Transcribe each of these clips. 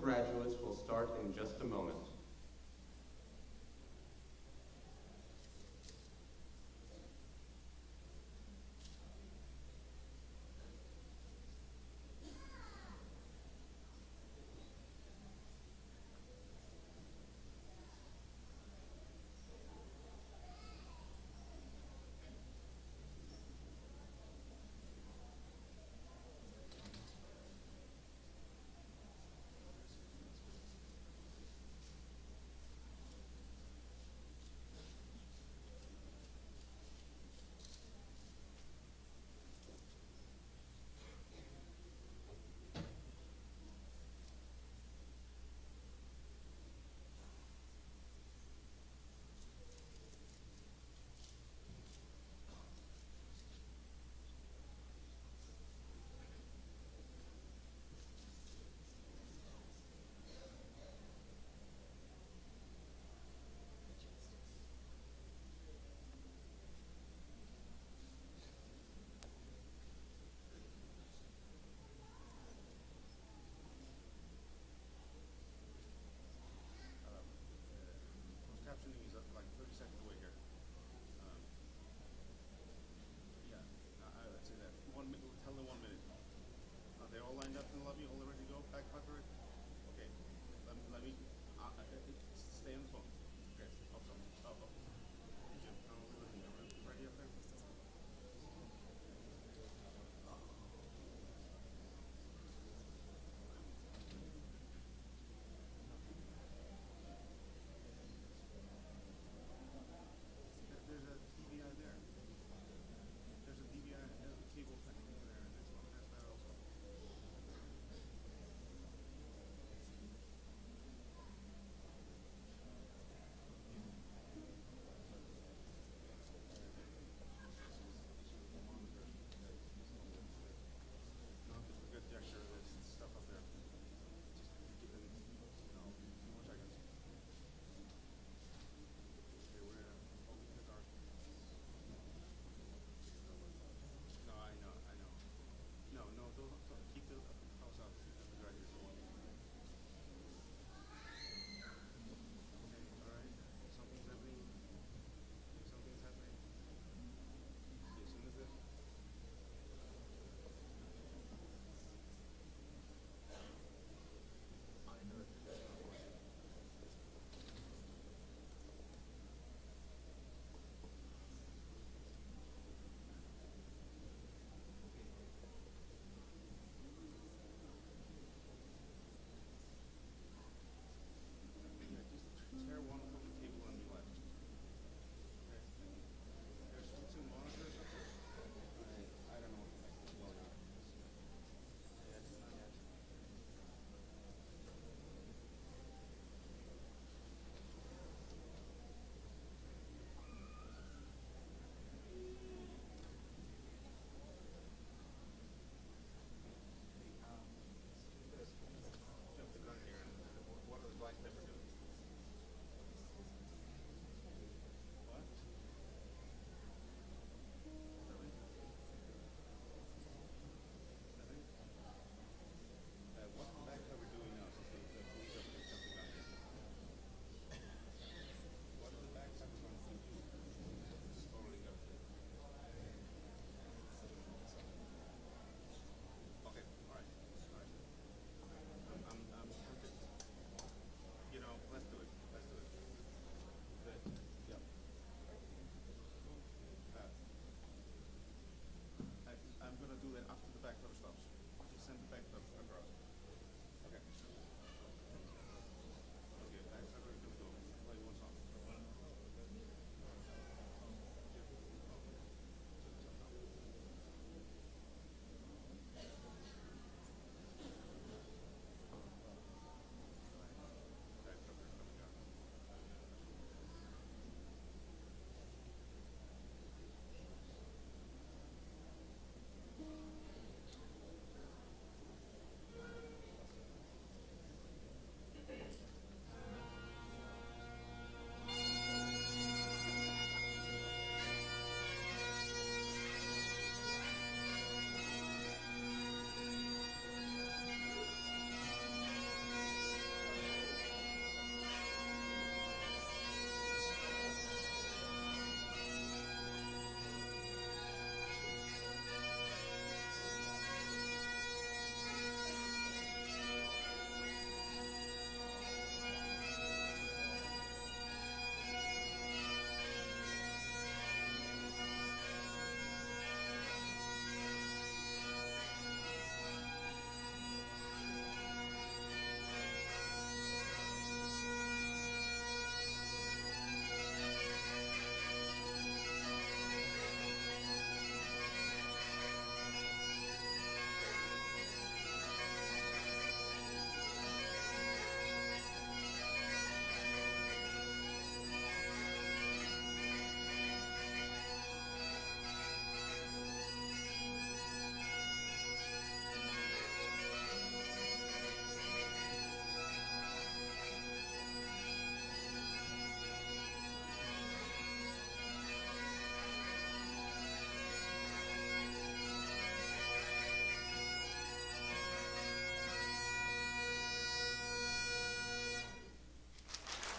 graduates will start in just a moment.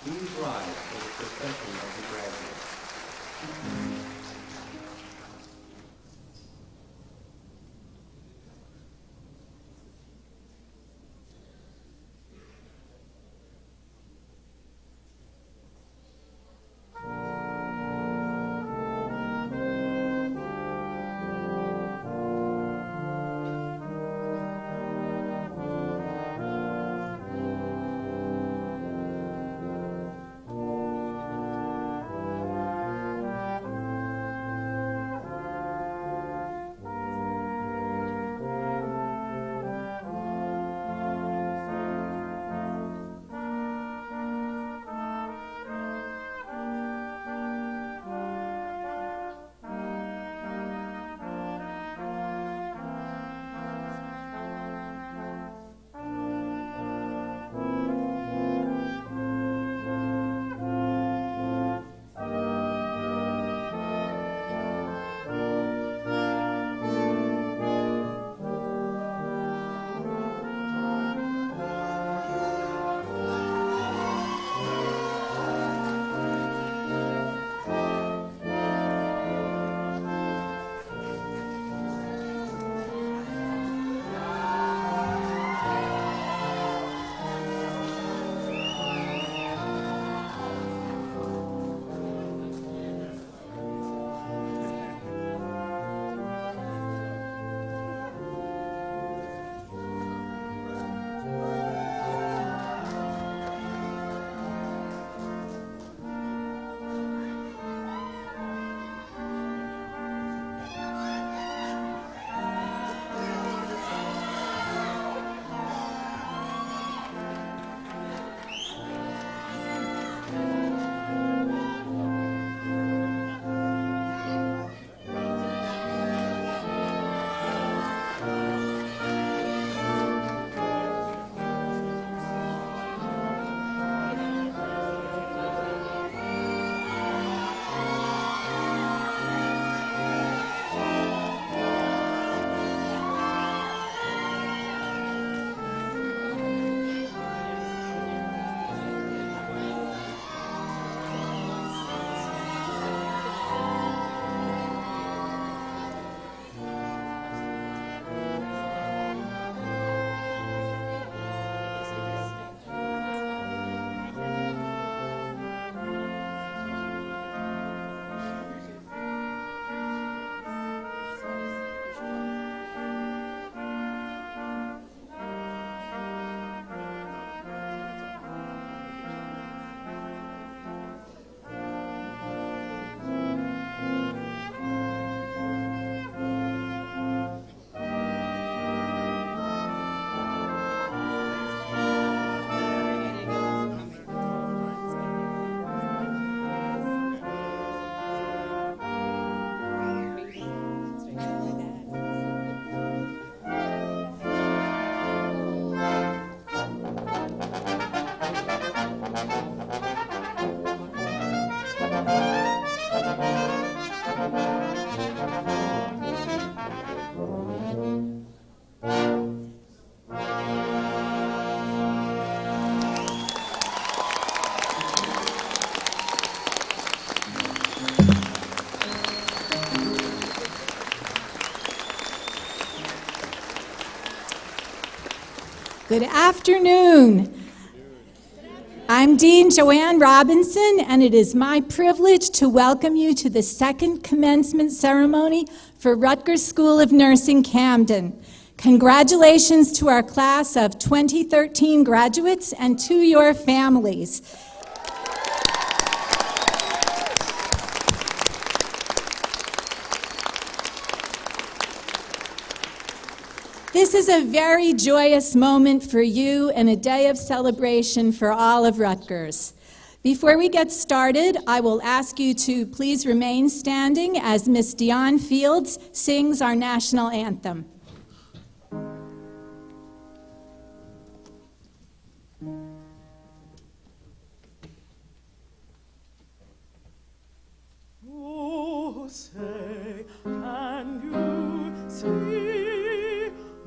Please rise for the procession of the graduates. Good afternoon. I'm Dean Joanne Robinson, and it is my privilege to welcome you to the second commencement ceremony for Rutgers School of Nursing Camden. Congratulations to our class of 2013 graduates and to your families. This is a very joyous moment for you and a day of celebration for all of Rutgers. Before we get started, I will ask you to please remain standing as Miss Dionne Fields sings our national anthem. Oh, say, can you see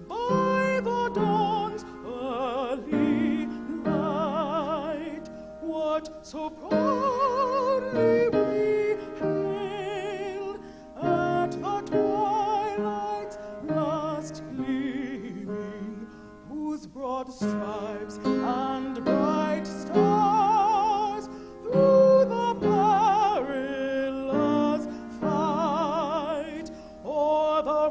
by the dawn's early light what so proudly we hailed at the twilight's last gleaming, whose broad stripes and bright stars through the perilous fight o'er the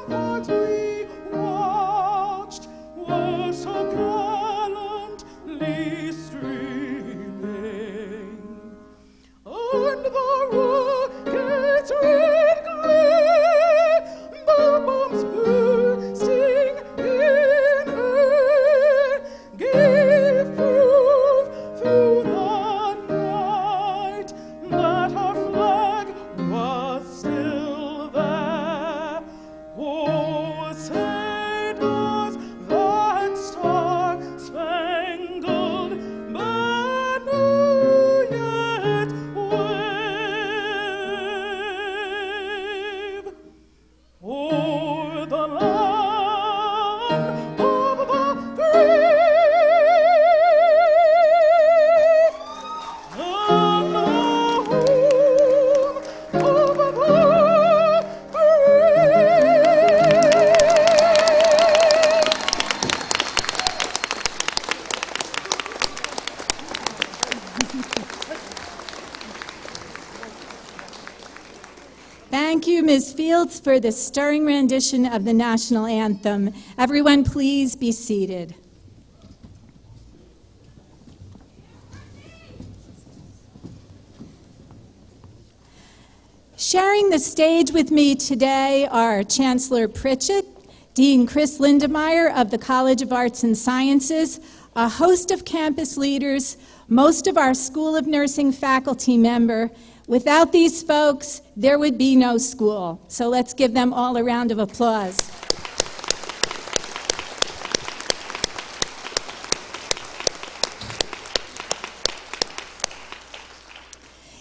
ramparts we watched were so gallantly streaming, and the rocket's red glare, the bombs bursting in air, gave proof through the night that our flag was still there. Oh, say does that star-spangled banner yet wave o'er the land of the free and the home of the free. Thank you, Ms. Fields, for the stirring rendition of the national anthem. Everyone, please be seated. Sharing the stage with me today are Chancellor Pritchett, Dean Chris Lindemeyer of the College of Arts and Sciences, a host of campus leaders, most of our School of Nursing faculty member. Without these folks, there would be no school. So let's give them all a round of applause.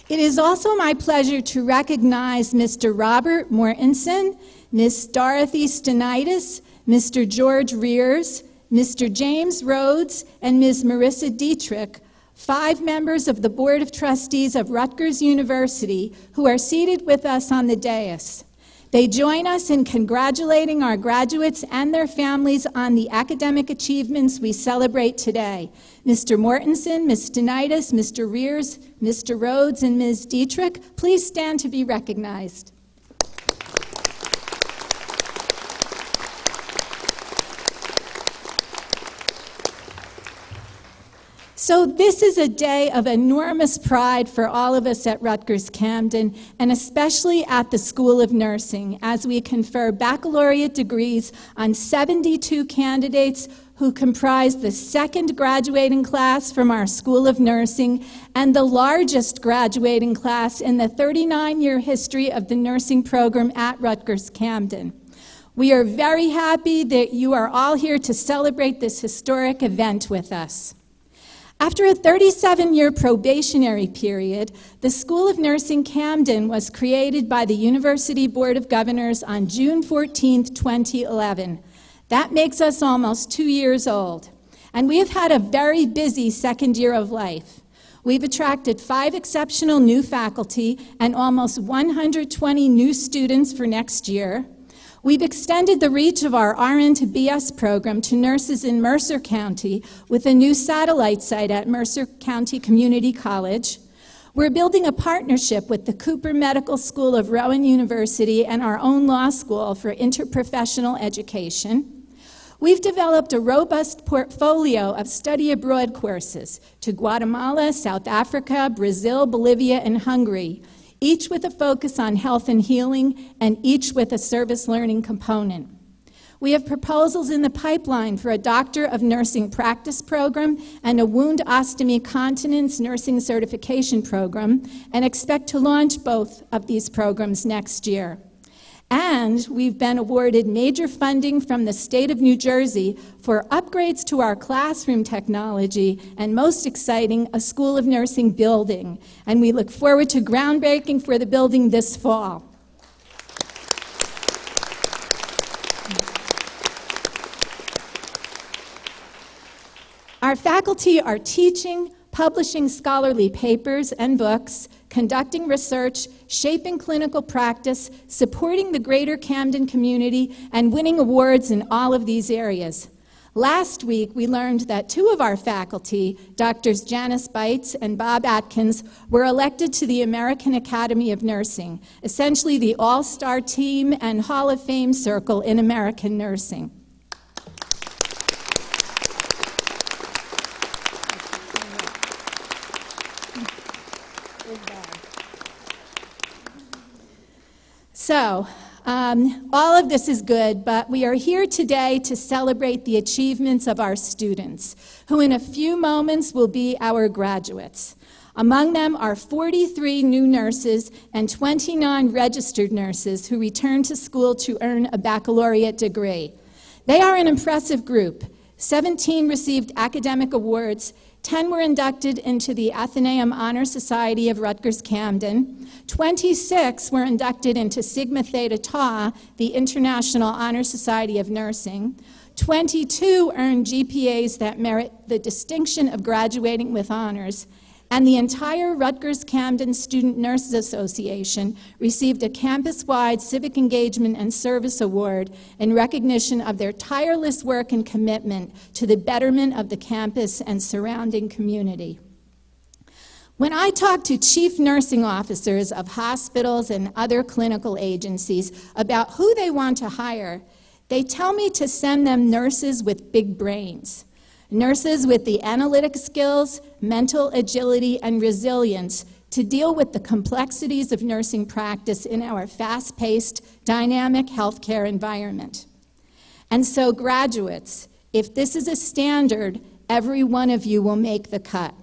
It is also my pleasure to recognize Mr. Robert Mortensen, Miss Dorothy Stenitis, Mr. George Rears, Mr. James Rhodes, and Ms. Marissa Dietrich, 5 members of the Board of Trustees of Rutgers University who are seated with us on the dais. They join us in congratulating our graduates and their families on the academic achievements we celebrate today. Mr. Mortensen, Ms. Stenitis, Mr. Rears, Mr. Rhodes, and Ms. Dietrich, please stand to be recognized. So this is a day of enormous pride for all of us at Rutgers-Camden, and especially at the School of Nursing, as we confer baccalaureate degrees on 72 candidates who comprise the second graduating class from our School of Nursing and the largest graduating class in the 39-year history of the nursing program at Rutgers-Camden. We are very happy that you are all here to celebrate this historic event with us. After a 37-year probationary period, the School of Nursing Camden was created by the University Board of Governors on June 14, 2011. That makes us almost 2 years old. And we have had a very busy second year of life. We've attracted 5 exceptional new faculty and almost 120 new students for next year. We've extended the reach of our RN to BS program to nurses in Mercer County with a new satellite site at Mercer County Community College. We're building a partnership with the Cooper Medical School of Rowan University and our own law school for interprofessional education. We've developed a robust portfolio of study abroad courses to Guatemala, South Africa, Brazil, Bolivia, and Hungary, each with a focus on health and healing, and each with a service learning component. We have proposals in the pipeline for a Doctor of Nursing practice program and a wound ostomy continence nursing certification program, and expect to launch both of these programs next year. And we've been awarded major funding from the state of New Jersey for upgrades to our classroom technology, and most exciting, a School of Nursing building. And we look forward to groundbreaking for the building this fall. Our faculty are teaching, publishing scholarly papers and books, conducting research, shaping clinical practice, supporting the greater Camden community, and winning awards in all of these areas. Last week, we learned that two of our faculty, Drs. Janice Bites and Bob Atkins, were elected to the American Academy of Nursing, essentially the all-star team and Hall of Fame circle in American nursing. So, all of this is good, but we are here today to celebrate the achievements of our students, who in a few moments will be our graduates. Among them are 43 new nurses and 29 registered nurses who return to school to earn a baccalaureate degree. They are an impressive group. 17 received academic awards, 10 were inducted into the Athenaeum Honor Society of Rutgers-Camden, 26 were inducted into Sigma Theta Tau, the International Honor Society of Nursing, 22 earned GPAs that merit the distinction of graduating with honors, and the entire Rutgers-Camden Student Nurses Association received a campus-wide Civic Engagement and Service Award in recognition of their tireless work and commitment to the betterment of the campus and surrounding community. When I talk to chief nursing officers of hospitals and other clinical agencies about who they want to hire, they tell me to send them nurses with big brains. Nurses with the analytic skills, mental agility, and resilience to deal with the complexities of nursing practice in our fast-paced, dynamic healthcare environment. And so, graduates, if this is a standard, every one of you will make the cut.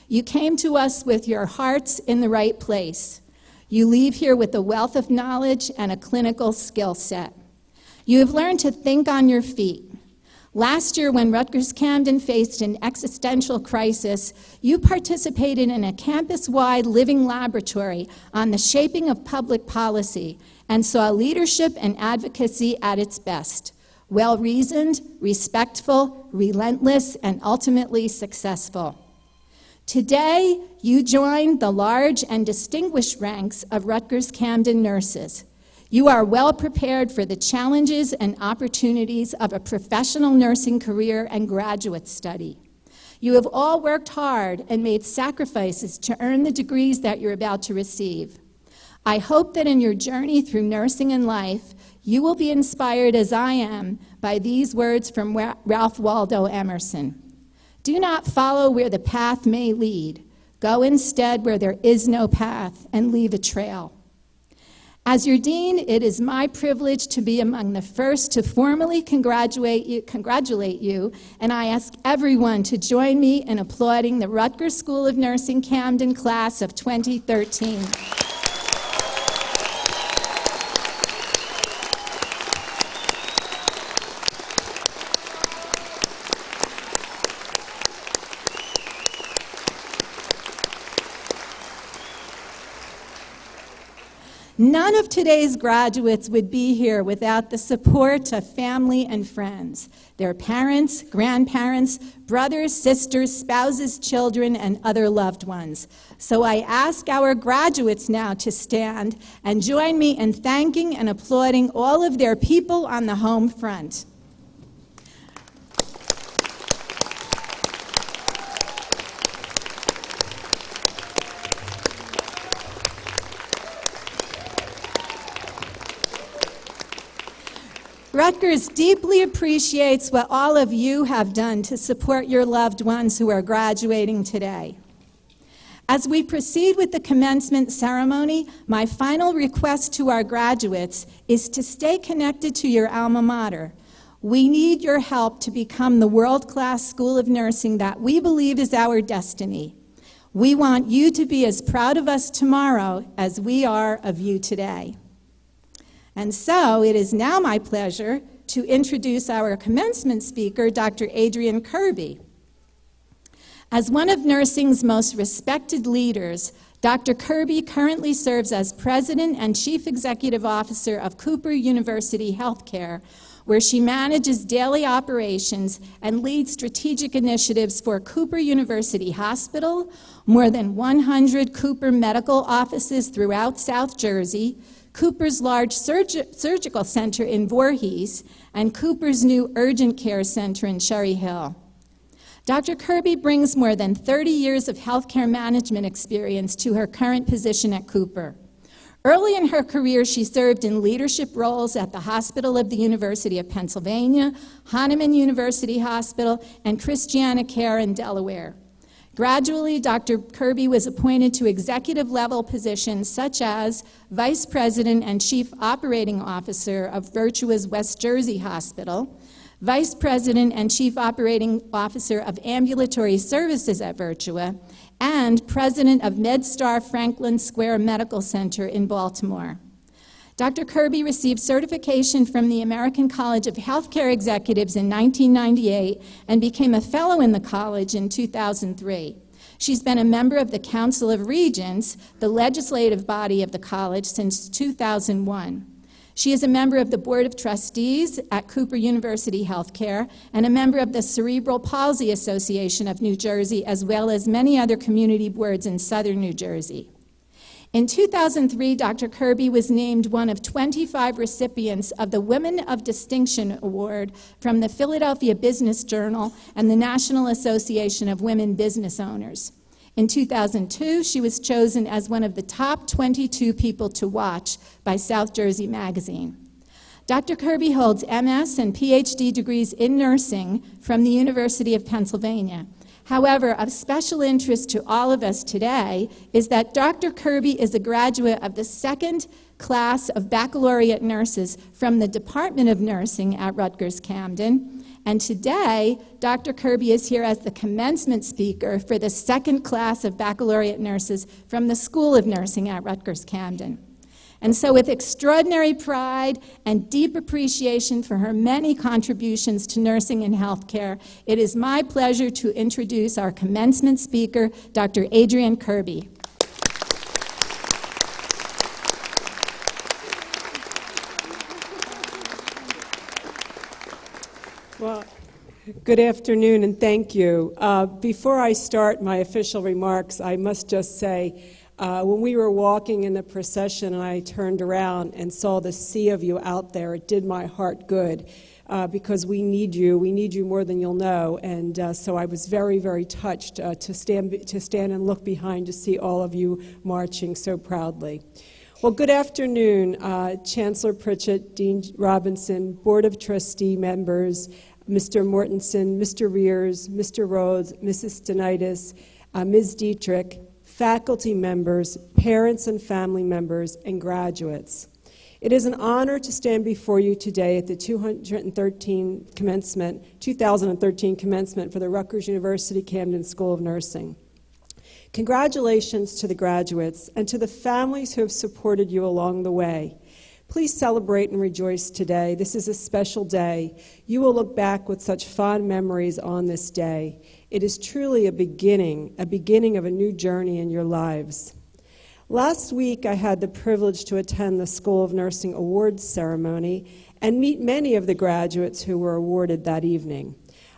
You came to us with your hearts in the right place. You leave here with a wealth of knowledge and a clinical skill set. You have learned to think on your feet. Last year, when Rutgers-Camden faced an existential crisis, you participated in a campus-wide living laboratory on the shaping of public policy and saw leadership and advocacy at its best. Well-reasoned, respectful, relentless, and ultimately successful. Today, you join the large and distinguished ranks of Rutgers-Camden nurses. You are well prepared for the challenges and opportunities of a professional nursing career and graduate study. You have all worked hard and made sacrifices to earn the degrees that you're about to receive. I hope that in your journey through nursing and life, you will be inspired as I am by these words from Ralph Waldo Emerson. Do not follow where the path may lead. Go instead where there is no path and leave a trail. As your dean, it is my privilege to be among the first to formally congratulate you, and I ask everyone to join me in applauding the Rutgers School of Nursing Camden class of 2013. None of today's graduates would be here without the support of family and friends, their parents, grandparents, brothers, sisters, spouses, children, and other loved ones. So I ask our graduates now to stand and join me in thanking and applauding all of their people on the home front. Rutgers deeply appreciates what all of you have done to support your loved ones who are graduating today. As we proceed with the commencement ceremony, my final request to our graduates is to stay connected to your alma mater. We need your help to become the world-class School of Nursing that we believe is our destiny. We want you to be as proud of us tomorrow as we are of you today. And so it is now my pleasure to introduce our commencement speaker, Dr. Adrian Kirby. As one of nursing's most respected leaders, Dr. Kirby currently serves as President and Chief Executive Officer of Cooper University Healthcare, where she manages daily operations and leads strategic initiatives for Cooper University Hospital, more than 100 Cooper medical offices throughout South Jersey, Cooper's large surgical center in Voorhees, and Cooper's new urgent care center in Cherry Hill. Dr. Kirby brings more than 30 years of healthcare management experience to her current position at Cooper. Early in her career, she served in leadership roles at the Hospital of the University of Pennsylvania, Hahnemann University Hospital, and Christiana Care in Delaware. Gradually, Dr. Kirby was appointed to executive-level positions such as Vice President and Chief Operating Officer of Virtua's West Jersey Hospital, Vice President and Chief Operating Officer of Ambulatory Services at Virtua, and President of MedStar Franklin Square Medical Center in Baltimore. Dr. Kirby received certification from the American College of Healthcare Executives in 1998 and became a fellow in the college in 2003. She's been a member of the Council of Regents, the legislative body of the college, since 2001. She is a member of the Board of Trustees at Cooper University Healthcare and a member of the Cerebral Palsy Association of New Jersey, as well as many other community boards in southern New Jersey. In 2003, Dr. Kirby was named one of 25 recipients of the Women of Distinction Award from the Philadelphia Business Journal and the National Association of Women Business Owners. In 2002, she was chosen as one of the top 22 people to watch by South Jersey Magazine. Dr. Kirby holds MS and PhD degrees in nursing from the University of Pennsylvania. However, of special interest to all of us today is that Dr. Kirby is a graduate of the second class of baccalaureate nurses from the Department of Nursing at Rutgers-Camden. And today, Dr. Kirby is here as the commencement speaker for the second class of baccalaureate nurses from the School of Nursing at Rutgers-Camden. And so with extraordinary pride and deep appreciation for her many contributions to nursing and healthcare, it is my pleasure to introduce our commencement speaker, Dr. Adrienne Kirby. Well, good afternoon and thank you. Before I start my official remarks, I must just say, when we were walking in the procession and I turned around and saw the sea of you out there, it did my heart good because we need you more than you'll know. And so I was very, very touched to stand and look behind to see all of you marching so proudly. Well, good afternoon, Chancellor Pritchett, Dean Robinson, Board of Trustee members, Mr. Mortensen, Mr. Rears, Mr. Rhodes, Mrs. Stenitis, Ms. Dietrich, faculty members, parents and family members, and graduates. It is an honor to stand before you today at the 2013 commencement for the Rutgers University-Camden School of Nursing. Congratulations to the graduates and to the families who have supported you along the way. Please celebrate and rejoice today. This is a special day. You will look back with such fond memories on this day. It is truly a beginning of a new journey in your lives. Last week, I had the privilege to attend the School of Nursing Awards ceremony and meet many of the graduates who were awarded that evening.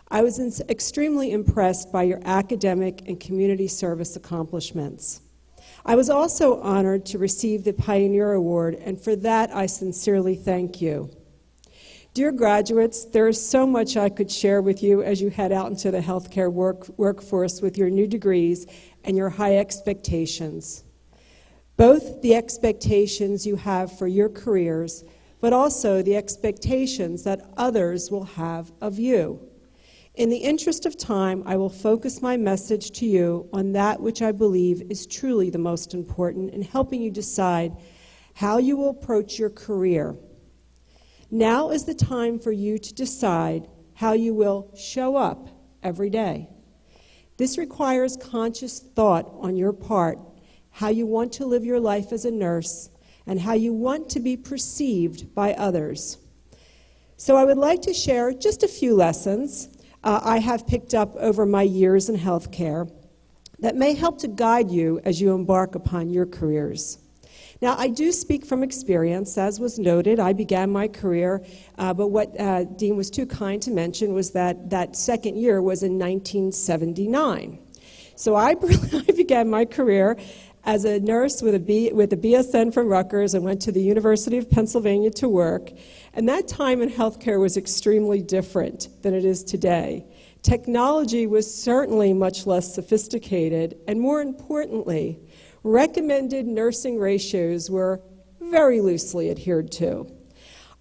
I was extremely impressed by your academic and community service accomplishments. I was also honored to receive the Pioneer Award, and for that I sincerely thank you. Dear graduates, there is so much I could share with you as you head out into the healthcare workforce with your new degrees and your high expectations. Both the expectations you have for your careers, but also the expectations that others will have of you. In the interest of time, I will focus my message to you on that which I believe is truly the most important in helping you decide how you will approach your career. Now is the time for you to decide how you will show up every day. This requires conscious thought on your part, how you want to live your life as a nurse, and how you want to be perceived by others. So I would like to share just a few lessons I have picked up over my years in healthcare that may help to guide you as you embark upon your careers. Now, I do speak from experience. As was noted, I began my career, but what Dean was too kind to mention was that second year was in 1979. So I began my career as a nurse with a BSN from Rutgers and went to the University of Pennsylvania to work. And that time in healthcare was extremely different than it is today. Technology was certainly much less sophisticated, and more importantly, recommended nursing ratios were very loosely adhered to.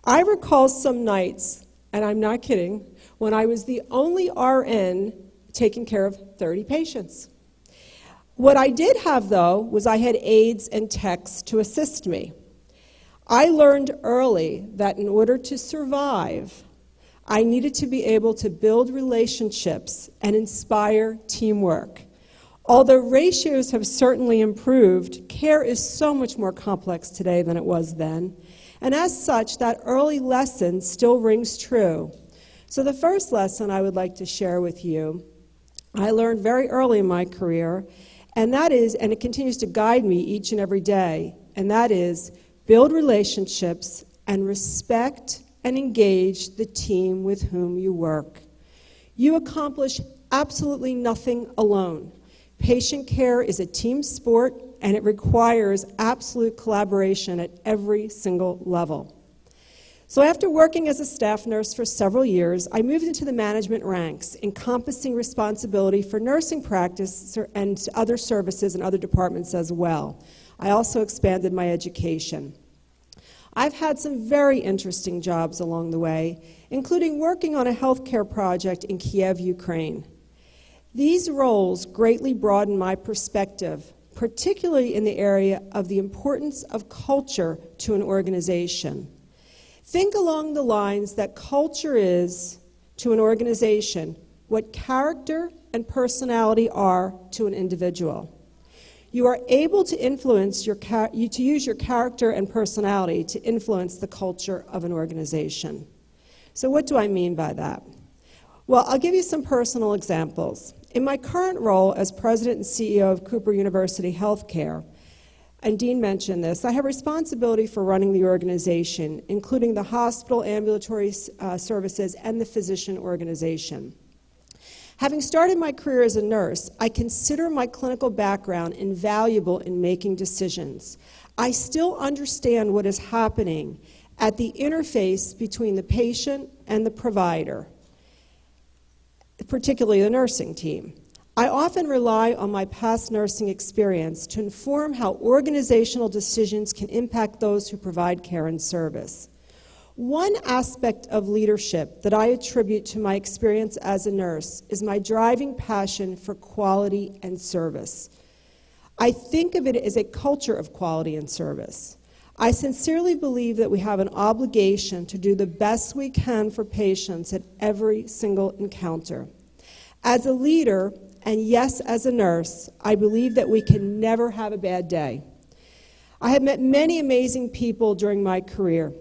I recall some nights, and I'm not kidding, when I was the only RN taking care of 30 patients. What I did have, though, was I had aides and techs to assist me. I learned early that in order to survive, I needed to be able to build relationships and inspire teamwork. Although ratios have certainly improved, care is so much more complex today than it was then. And as such, that early lesson still rings true. So the first lesson I would like to share with you, I learned very early in my career, and that is, and it continues to guide me each and every day, and that is, build relationships and respect and engage the team with whom you work. You accomplish absolutely nothing alone. Patient care is a team sport, and it requires absolute collaboration at every single level. So after working as a staff nurse for several years, I moved into the management ranks, encompassing responsibility for nursing practice and other services and other departments as well. I also expanded my education. I've had some very interesting jobs along the way, including working on a healthcare project in Kiev, Ukraine. These roles greatly broaden my perspective, particularly in the area of the importance of culture to an organization. Think along the lines that culture is, to an organization, what character and personality are to an individual. You are able to influence to use your character and personality to influence the culture of an organization. So what do I mean by that? Well, I'll give you some personal examples. In my current role as president and CEO of Cooper University Healthcare, and Dean mentioned this, I have responsibility for running the organization, including the hospital, ambulatory services, and the physician organization. Having started my career as a nurse, I consider my clinical background invaluable in making decisions. I still understand what is happening at the interface between the patient and the provider, particularly the nursing team. I often rely on my past nursing experience to inform how organizational decisions can impact those who provide care and service. One aspect of leadership that I attribute to my experience as a nurse is my driving passion for quality and service. I think of it as a culture of quality and service. I sincerely believe that we have an obligation to do the best we can for patients at every single encounter. As a leader, and yes, as a nurse, I believe that we can never have a bad day. I have met many amazing people during my career,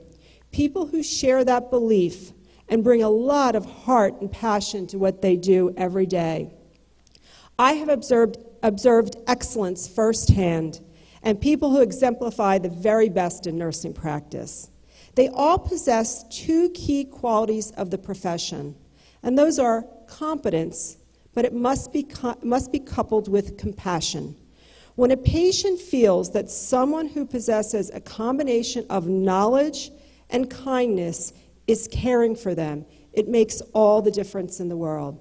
people who share that belief and bring a lot of heart and passion to what they do every day. I have observed excellence firsthand and people who exemplify the very best in nursing practice. They all possess two key qualities of the profession, and those are competence, but it must be coupled with compassion. When a patient feels that someone who possesses a combination of knowledge and kindness is caring for them, it makes all the difference in the world.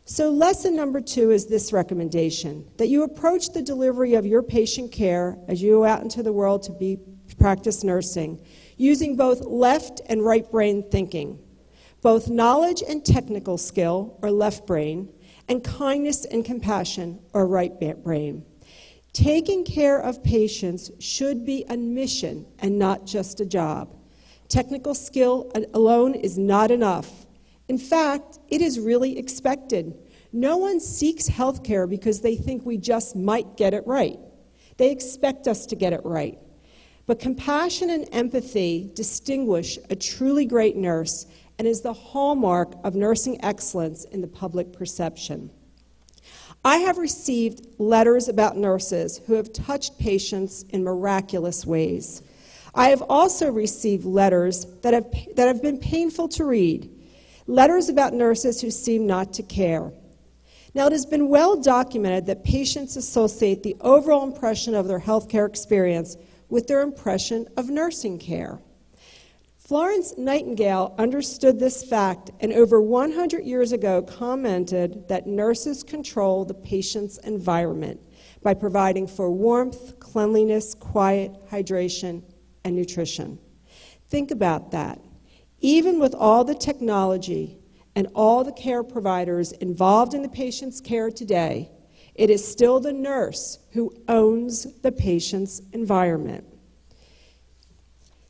So lesson number 2 is this recommendation, that you approach the delivery of your patient care as you go out into the world to practice nursing, using both left and right brain thinking, both knowledge and technical skill, or left brain, and kindness and compassion, or right brain. Taking care of patients should be a mission and not just a job. Technical skill alone is not enough. In fact, it is really expected. No one seeks health care because they think we just might get it right. They expect us to get it right. But compassion and empathy distinguish a truly great nurse and is the hallmark of nursing excellence in the public perception. I have received letters about nurses who have touched patients in miraculous ways. I have also received letters that have been painful to read, letters about nurses who seem not to care. Now, it has been well documented that patients associate the overall impression of their healthcare experience with their impression of nursing care. Florence Nightingale understood this fact and over 100 years ago commented that nurses control the patient's environment by providing for warmth, cleanliness, quiet, hydration, and nutrition. Think about that. Even with all the technology and all the care providers involved in the patient's care today, it is still the nurse who owns the patient's environment.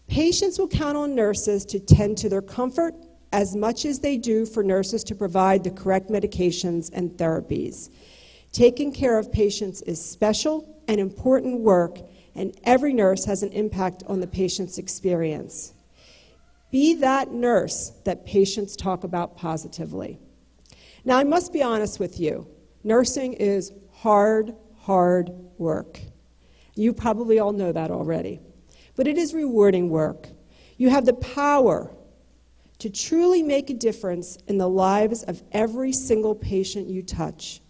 Patients will count on nurses to tend to their comfort as much as they do for nurses to provide the correct medications and therapies. Taking care of patients is special and important work, and every nurse has an impact on the patient's experience. Be that nurse that patients talk about positively. Now, I must be honest with you. Nursing is hard work. You probably all know that already. But it is rewarding work. You have the power to truly make a difference in the lives of every single patient you touch.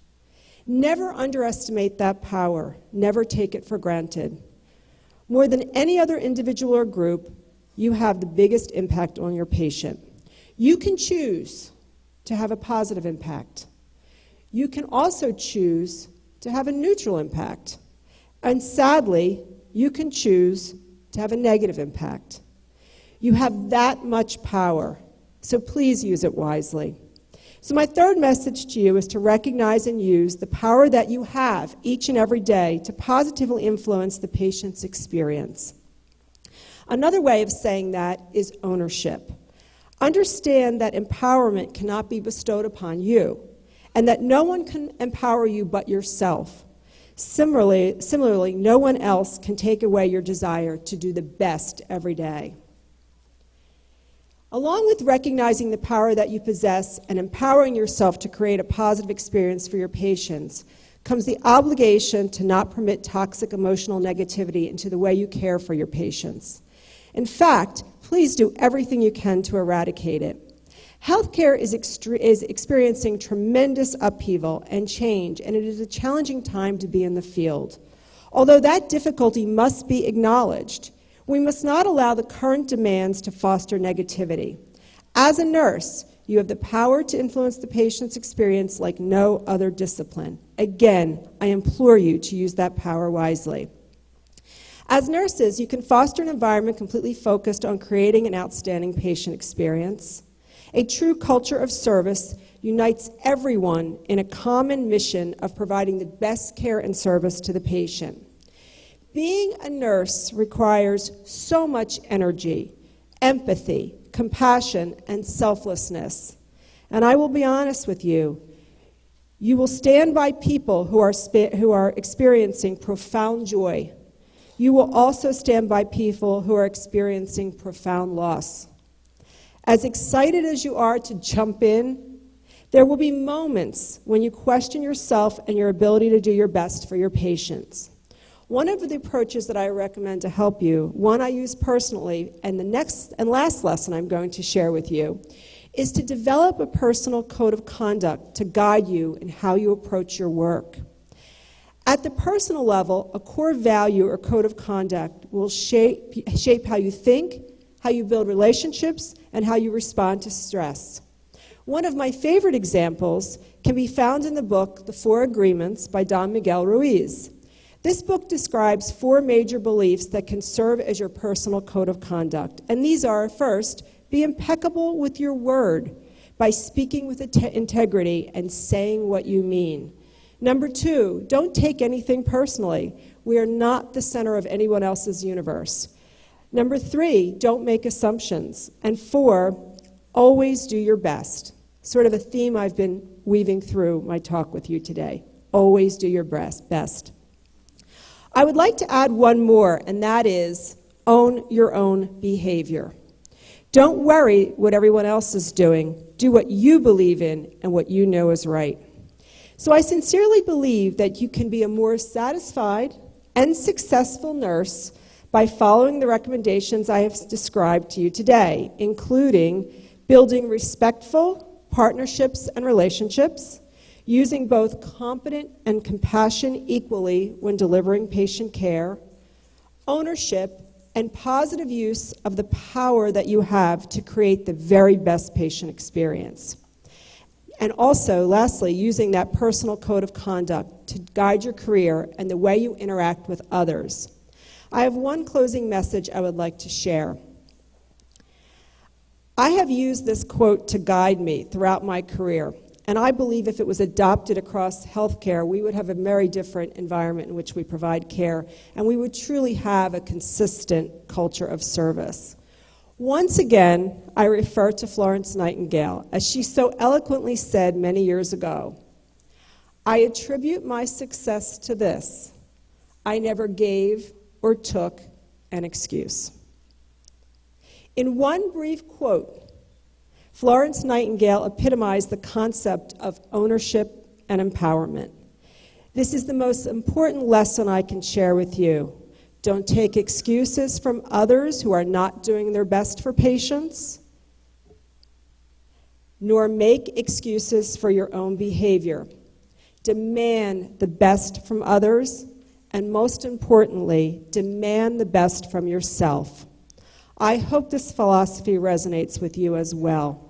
Never underestimate that power. Never take it for granted. More than any other individual or group, you have the biggest impact on your patient. You can choose to have a positive impact. You can also choose to have a neutral impact. And sadly, you can choose to have a negative impact. You have that much power, so please use it wisely. So my third message to you is to recognize and use the power that you have each and every day to positively influence the patient's experience. Another way of saying that is ownership. Understand that empowerment cannot be bestowed upon you, and that no one can empower you but yourself. Similarly, no one else can take away your desire to do the best every day. Along with recognizing the power that you possess and empowering yourself to create a positive experience for your patients comes the obligation to not permit toxic emotional negativity into the way you care for your patients. In fact, please do everything you can to eradicate it. Healthcare is experiencing tremendous upheaval and change, and it is a challenging time to be in the field. Although that difficulty must be acknowledged, we must not allow the current demands to foster negativity. As a nurse, you have the power to influence the patient's experience like no other discipline. Again, I implore you to use that power wisely. As nurses, you can foster an environment completely focused on creating an outstanding patient experience. A true culture of service unites everyone in a common mission of providing the best care and service to the patient. Being a nurse requires so much energy, empathy, compassion, and selflessness. And I will be honest with you, you will stand by people who are experiencing profound joy. You will also stand by people who are experiencing profound loss. As excited as you are to jump in, there will be moments when you question yourself and your ability to do your best for your patients. One of the approaches that I recommend to help you, one I use personally, and the next and last lesson I'm going to share with you, is to develop a personal code of conduct to guide you in how you approach your work. At the personal level, a core value or code of conduct will shape how you think, how you build relationships, and how you respond to stress. One of my favorite examples can be found in the book, The 4 Agreements by Don Miguel Ruiz. This book describes 4 major beliefs that can serve as your personal code of conduct. And these are, first, be impeccable with your word by speaking with integrity and saying what you mean. Number 2, don't take anything personally. We are not the center of anyone else's universe. Number 3, don't make assumptions. And 4, always do your best. Sort of a theme I've been weaving through my talk with you today. Always do your best. I would like to add one more, and that is own your own behavior. Don't worry what everyone else is doing. Do what you believe in and what you know is right. So I sincerely believe that you can be a more satisfied and successful nurse by following the recommendations I have described to you today, including building respectful partnerships and relationships, using both competent and compassion equally when delivering patient care, ownership, and positive use of the power that you have to create the very best patient experience. And also, lastly, using that personal code of conduct to guide your career and the way you interact with others. I have one closing message I would like to share. I have used this quote to guide me throughout my career, and I believe if it was adopted across healthcare, we would have a very different environment in which we provide care, and we would truly have a consistent culture of service. Once again, I refer to Florence Nightingale, as she so eloquently said many years ago, "I attribute my success to this: I never gave or took an excuse." In one brief quote, Florence Nightingale epitomized the concept of ownership and empowerment. This is the most important lesson I can share with you. Don't take excuses from others who are not doing their best for patients, nor make excuses for your own behavior. Demand the best from others, and most importantly, demand the best from yourself. I hope this philosophy resonates with you as well.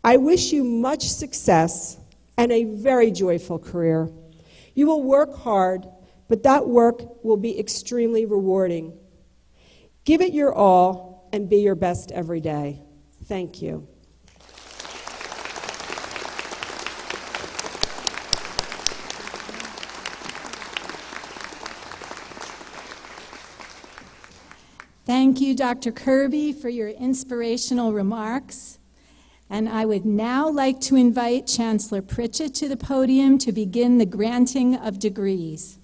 I wish you much success and a very joyful career. You will work hard, but that work will be extremely rewarding. Give it your all and be your best every day. Thank you. Thank you, Dr. Kirby, for your inspirational remarks. And I would now like to invite Chancellor Pritchett to the podium to begin the granting of degrees.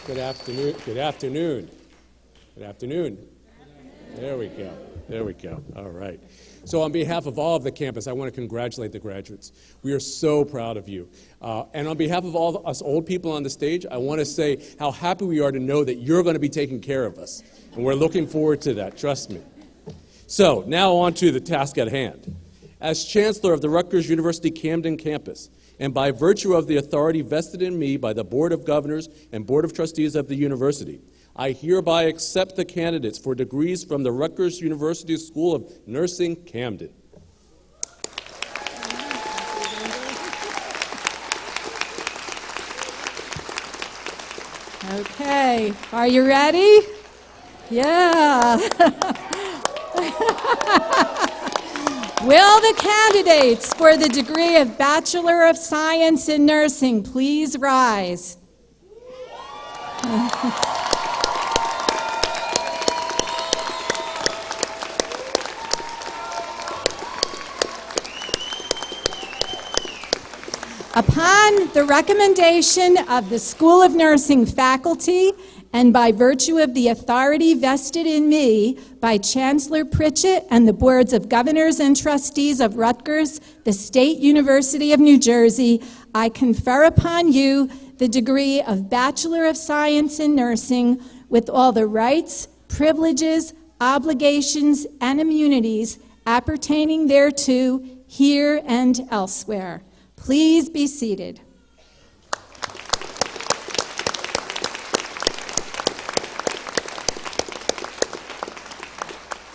Good afternoon. Good afternoon. Good afternoon. There we go. There we go. All right. So on behalf of all of the campus, I want to congratulate the graduates. We are so proud of you. And on behalf of all of us old people on the stage, I want to say how happy we are to know that you're going to be taking care of us. And we're looking forward to that, trust me. So now on to the task at hand. As Chancellor of the Rutgers University-Camden campus, and by virtue of the authority vested in me by the Board of Governors and Board of Trustees of the university, I hereby accept the candidates for degrees from the Rutgers University School of Nursing, Camden. Okay, are you ready? Yeah. Will the candidates for the degree of Bachelor of Science in Nursing please rise? Upon the recommendation of the School of Nursing faculty and by virtue of the authority vested in me by Chancellor Pritchett and the Boards of Governors and Trustees of Rutgers, the State University of New Jersey, I confer upon you the degree of Bachelor of Science in Nursing with all the rights, privileges, obligations, and immunities appertaining thereto here and elsewhere. Please be seated.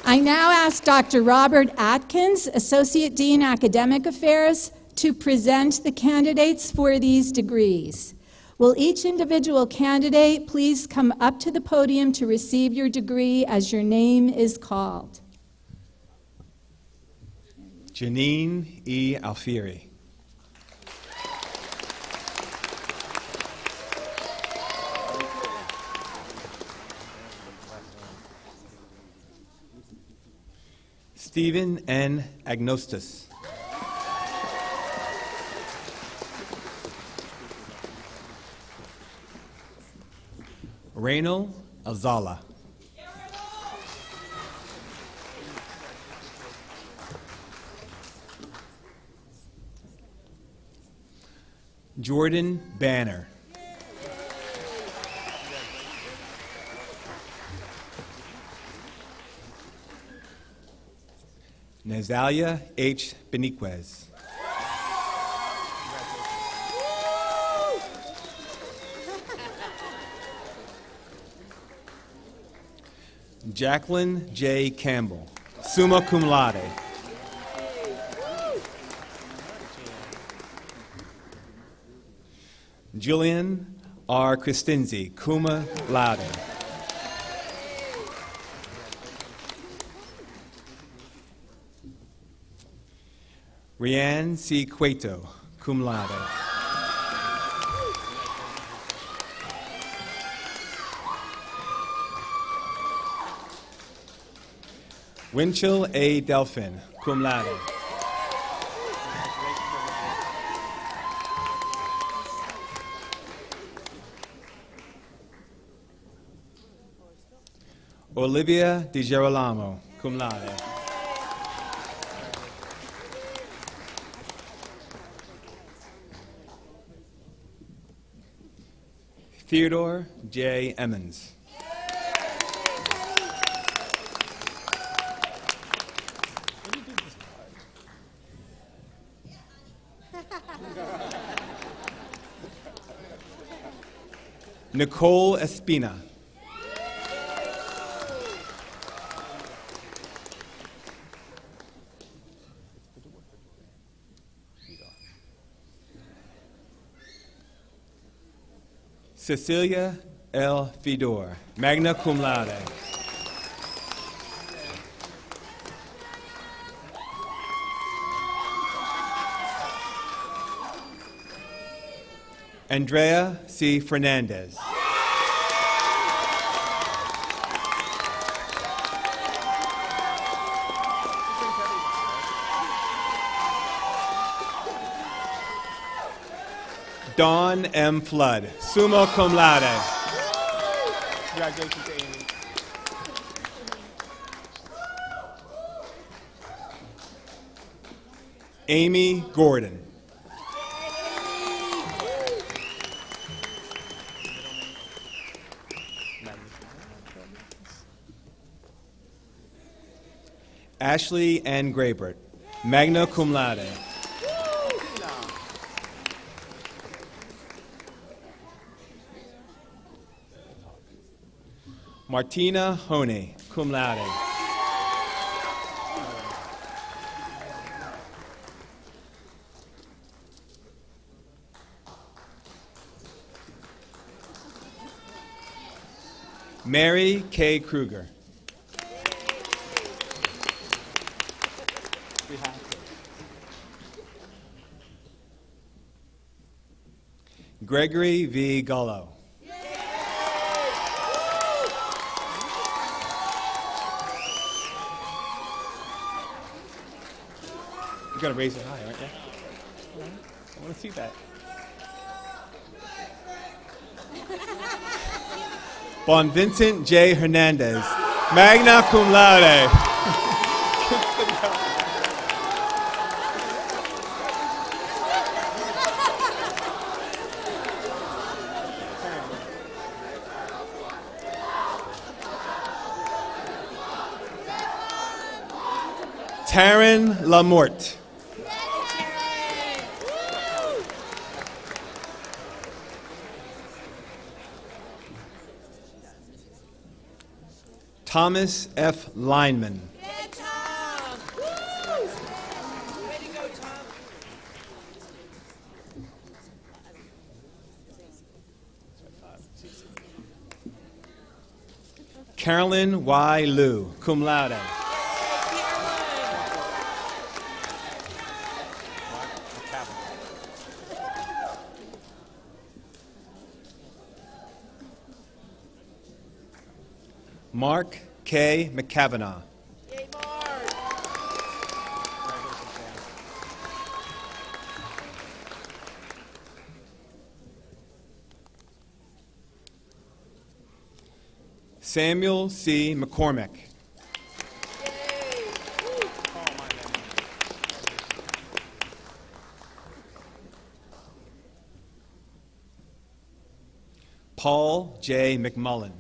I now ask Dr. Robert Atkins, Associate Dean, Academic Affairs, to present the candidates for these degrees. Will each individual candidate please come up to the podium to receive your degree as your name is called? Janine E. Alfieri. Stephen N. Agnostus. Reynal Azala. Jordan Banner. Nazalia H. Beniquez. Jacqueline J. Campbell, summa cum laude. Julian R. Cristinzi, cum laude. Rianne C. Cueto, cum laude. Winchell A. Delphin, cum laude. Olivia Di Girolamo, cum laude. Theodore J. Emmons. Nicole Espina. Cecilia L. Fedor, magna cum laude. Andrea C. Fernandez. Dawn M. Flood, summa cum laude. Congratulations to Amy. Amy Gordon. Ashley N. Graybert, magna cum laude. Martina Hone, cum laude. Mary K. Kruger. Gregory V. Gullo. You're going to raise it high, aren't you? I want to see that. Bon Vincent J. Hernandez, magna cum laude. Taryn Lamorte. Thomas F. Lineman. Carolyn Y. Liu, cum laude. Mark K. McCavanagh. Samuel C. McCormick. Paul J. McMullen.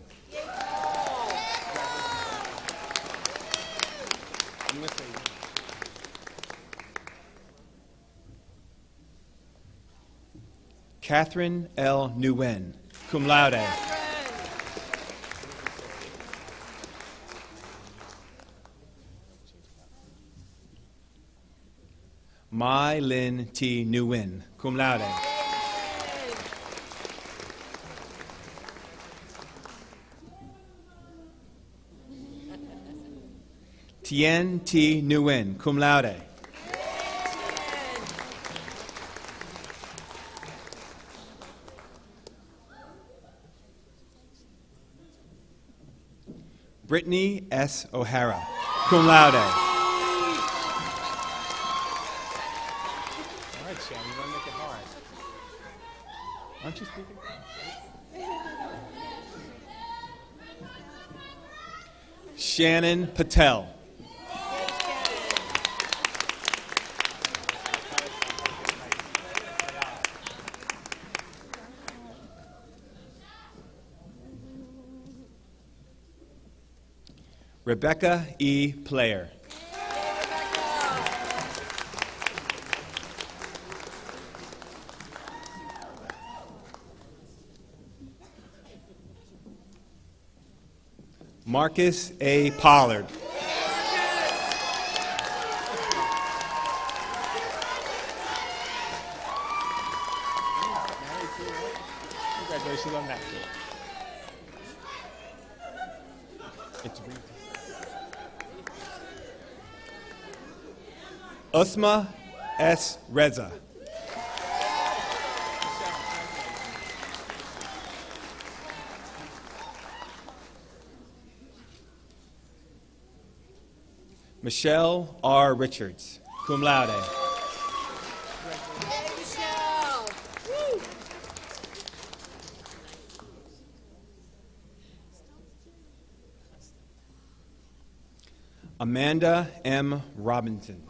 Catherine L. Nguyen, cum laude. Mai Lin T. Nguyen, cum laude. Tien T. Nguyen, cum laude. Brittany S. O'Hara, cum laude. All right, Shannon, you want to make it hard. Aren't you speaking? Shannon Patel. Rebecca E. Player. Marcus A. Pollard. Congratulations on that. It's Usma S. Reza. Michelle R. Richards, cum laude. Amanda M. Robinson.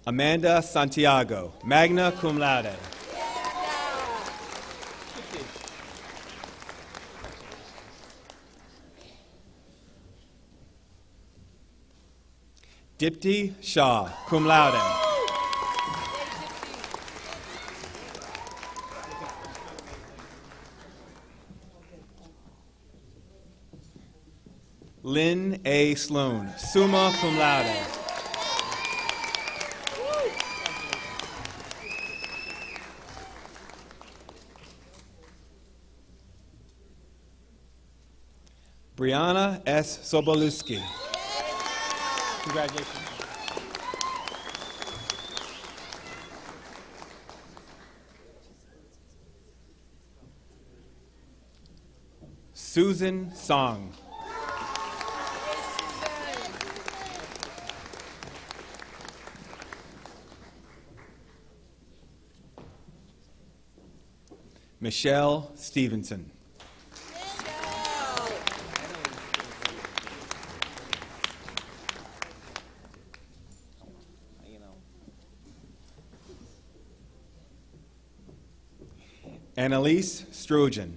Amanda Santiago, magna cum laude. Dipti Shah, cum laude. Lynn A. Sloan, summa cum laude. Brianna S. Sobolewski. Congratulations. Susan Song. Michelle Stevenson. Annalise Strojan.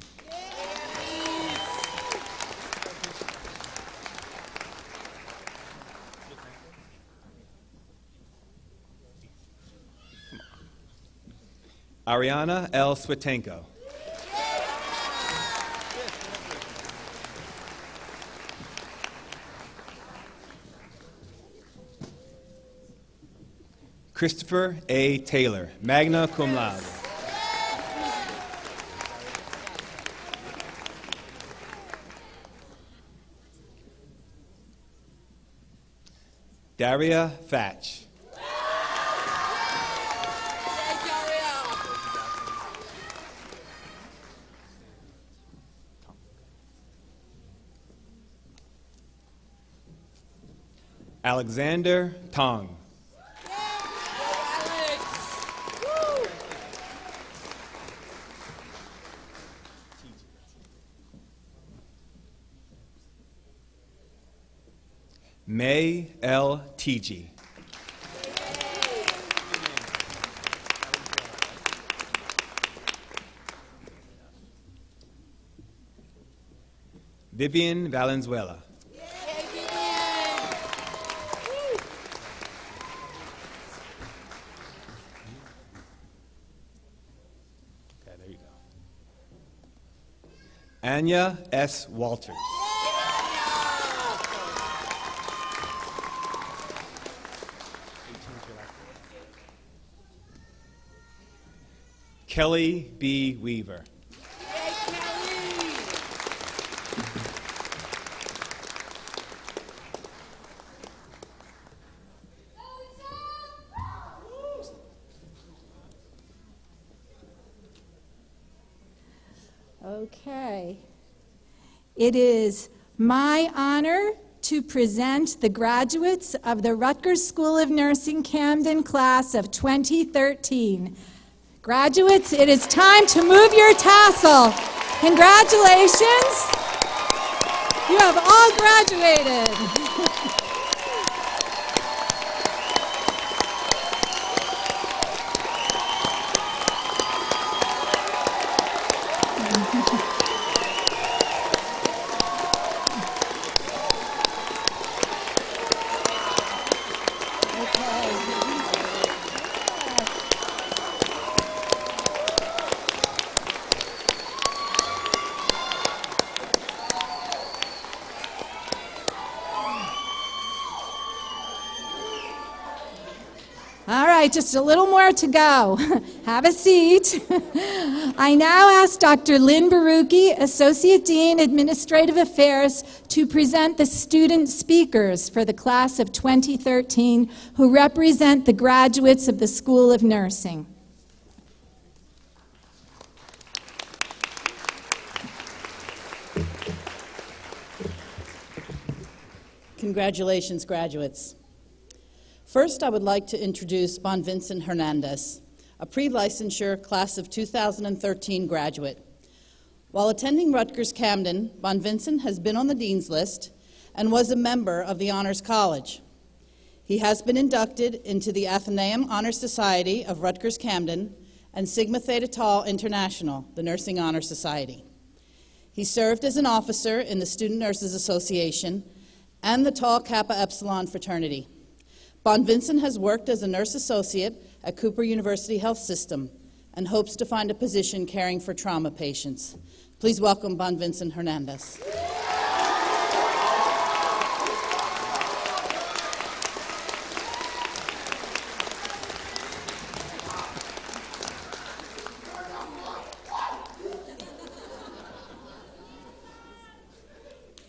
Ariana L. Switenko. Christopher A. Taylor, magna cum laude. Daria Thatch. Alexander Tong. May L. Tiji. Vivian Valenzuela. Okay, there you go. Anya S. Walters. Kelly B. Weaver. Okay. It is my honor to present the graduates of the Rutgers School of Nursing Camden class of 2013. Graduates, it is time to move your tassel. Congratulations. You have all graduated. All right, just a little more to go. Have a seat. I now ask Dr. Lynn Barucki, Associate Dean, Administrative Affairs, to present the student speakers for the class of 2013 who represent the graduates of the School of Nursing. Congratulations, graduates. First, I would like to introduce Bonvincent Hernandez, a pre-licensure class of 2013 graduate. While attending Rutgers-Camden, Bonvincent has been on the Dean's List and was a member of the Honors College. He has been inducted into the Athenaeum Honor Society of Rutgers-Camden and Sigma Theta Tau International, the Nursing Honor Society. He served as an officer in the Student Nurses Association and the Tau Kappa Epsilon fraternity. Bonvincent has worked as a nurse associate at Cooper University Health System and hopes to find a position caring for trauma patients. Please welcome Bonvincent Hernandez.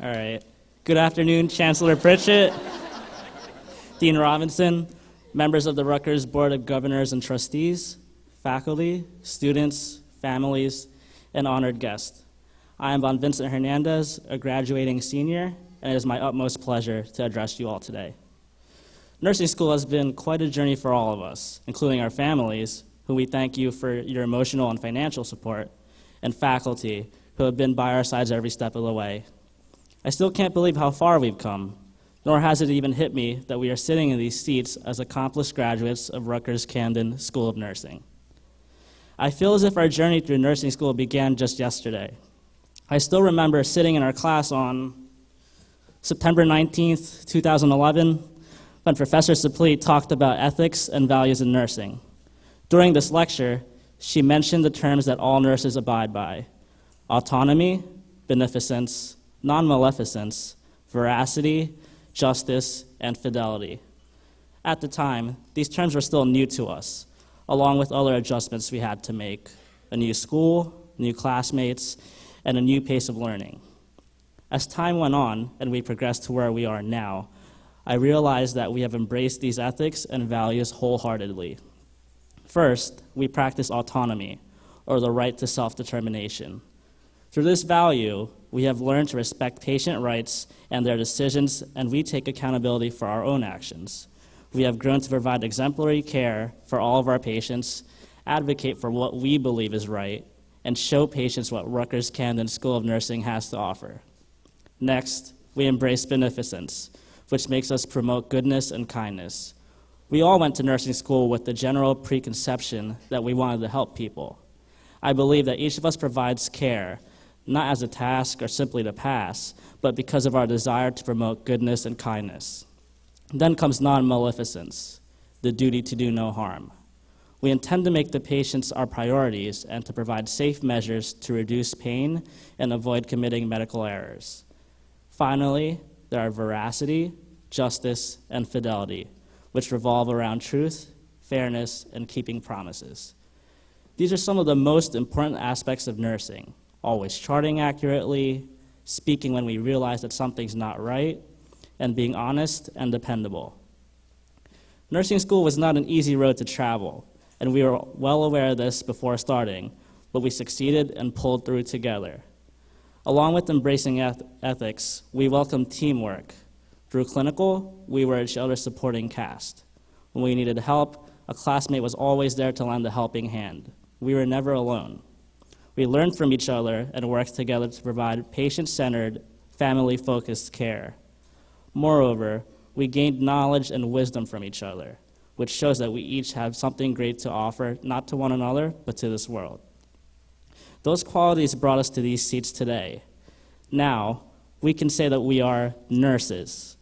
All right. Good afternoon, Chancellor Pritchett, Dean Robinson, members of the Rutgers Board of Governors and Trustees, faculty, students, families, and honored guests. I am Bonvincent Hernandez, a graduating senior, and it is my utmost pleasure to address you all today. Nursing school has been quite a journey for all of us, including our families, who we thank you for your emotional and financial support, and faculty, who have been by our sides every step of the way. I still can't believe how far we've come, nor has it even hit me that we are sitting in these seats as accomplished graduates of Rutgers-Camden School of Nursing. I feel as if our journey through nursing school began just yesterday. I still remember sitting in our class on September 19th, 2011, when Professor Suplee talked about ethics and values in nursing. During this lecture, she mentioned the terms that all nurses abide by: autonomy, beneficence, non-maleficence, veracity, justice, and fidelity. At the time, these terms were still new to us, along with other adjustments we had to make: a new school, new classmates, and a new pace of learning. As time went on and we progressed to where we are now, I realized that we have embraced these ethics and values wholeheartedly. First, we practice autonomy, or the right to self-determination. Through this value, we have learned to respect patient rights and their decisions, and we take accountability for our own actions. We have grown to provide exemplary care for all of our patients, advocate for what we believe is right, and show patients what Rutgers-Camden School of Nursing has to offer. Next, we embrace beneficence, which makes us promote goodness and kindness. We all went to nursing school with the general preconception that we wanted to help people. I believe that each of us provides care, not as a task or simply to pass, but because of our desire to promote goodness and kindness. Then comes non-maleficence, the duty to do no harm. We intend to make the patients our priorities and to provide safe measures to reduce pain and avoid committing medical errors. Finally, there are veracity, justice, and fidelity, which revolve around truth, fairness, and keeping promises. These are some of the most important aspects of nursing: always charting accurately, speaking when we realize that something's not right, and being honest and dependable. Nursing school was not an easy road to travel, and we were well aware of this before starting, but we succeeded and pulled through together. Along with embracing ethics, we welcomed teamwork. Through clinical, we were each other's supporting cast. When we needed help, a classmate was always there to lend a helping hand. We were never alone. We learned from each other and worked together to provide patient-centered, family-focused care. Moreover, we gained knowledge and wisdom from each other, which shows that we each have something great to offer, not to one another, but to this world. Those qualities brought us to these seats today. Now, we can say that we are nurses.